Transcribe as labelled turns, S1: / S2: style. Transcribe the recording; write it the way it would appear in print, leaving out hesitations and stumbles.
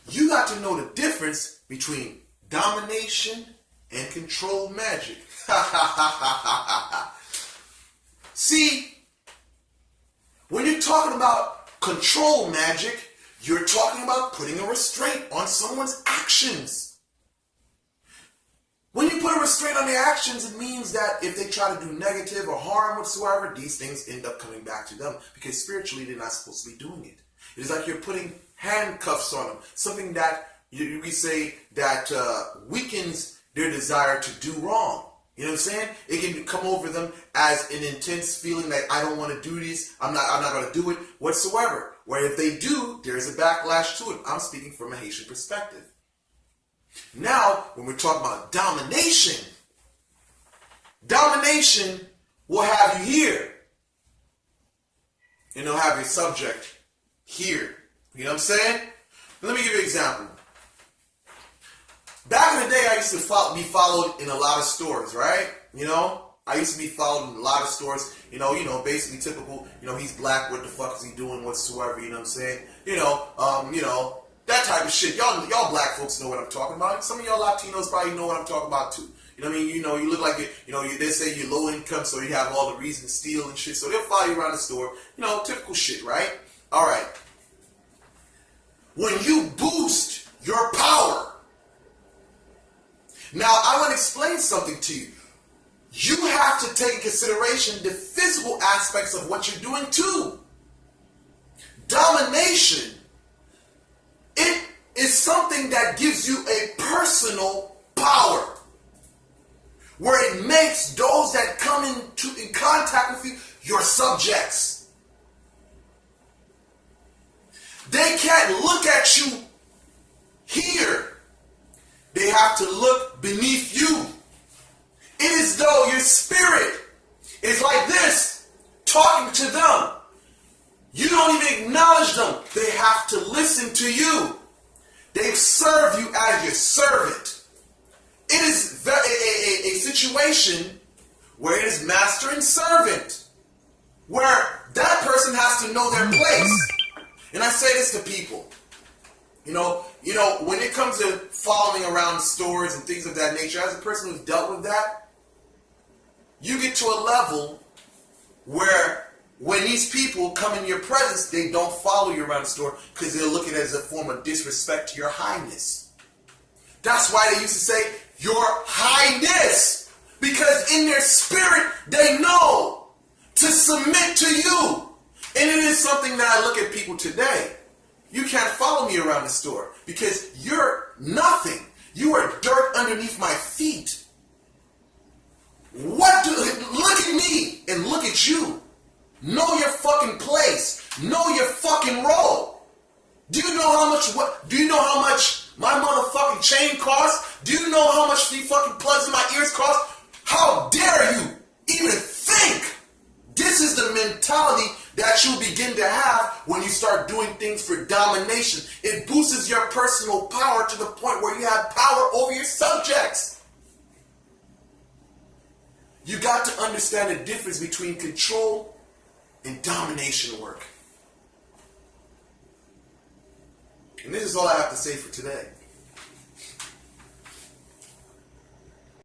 S1: You got to know the difference between domination and control magic. See, when you're talking about control magic, you're talking about putting a restraint on someone's actions. When you put a restraint on their actions, it means that if they try to do negative or harm whatsoever, these things end up coming back to them, because spiritually they're not supposed to be doing it. It is like you're putting handcuffs on them, something that we say that weakens their desire to do wrong. You know what I'm saying? It can come over them as an intense feeling like, I don't want to do this, I'm not going to do it whatsoever. Where if they do, there's a backlash to it. I'm speaking from a Haitian perspective. Now, when we're talking about domination, domination will have you here. And it'll have your subject here. You know what I'm saying? Let me give you an example. Back in the day, I used to be followed in a lot of stores, right? You know, I used to be followed in a lot of stores. You know, basically typical. You know, he's black. What the fuck is he doing whatsoever? You know what I'm saying? You know, that type of shit. Y'all black folks know what I'm talking about. Some of y'all Latinos probably know what I'm talking about too. You know what I mean? You know, you look like it. You know, they say you're low income, so you have all the reason to steal and shit. So they'll follow you around the store. You know, typical shit, right? All right. When you boost your power. Now, I want to explain something to you. You have to take into consideration the physical aspects of what you're doing too. Domination, it is something that gives you a personal power, where it makes those that come in contact with you your subjects. They can't look at you here. They have to look beneath you. It is though your spirit is like this, talking to them. You don't even acknowledge them. They have to listen to you. They serve you as your servant. It is a situation where it is master and servant, where that person has to know their place. And I say this to people. You know, when it comes to following around stores and things of that nature, as a person who's dealt with that, you get to a level where when these people come in your presence, they don't follow you around the store because they're looking at it as a form of disrespect to your highness. That's why they used to say, your highness, because in their spirit, they know to submit to you. And it is something that I look at people today. You can't follow me around the store because you're nothing. You are dirt underneath my feet. Look at me and look at you. Know your fucking place. Know your fucking role. Do you know how much my motherfucking chain costs? Do you know how much the fucking plugs in my ears cost? How dare you even think? This is the mentality that you begin to have when you start doing things for domination. It boosts your personal power to the point where you have power over your subjects. You got to understand the difference between control and domination work. And this is all I have to say for today.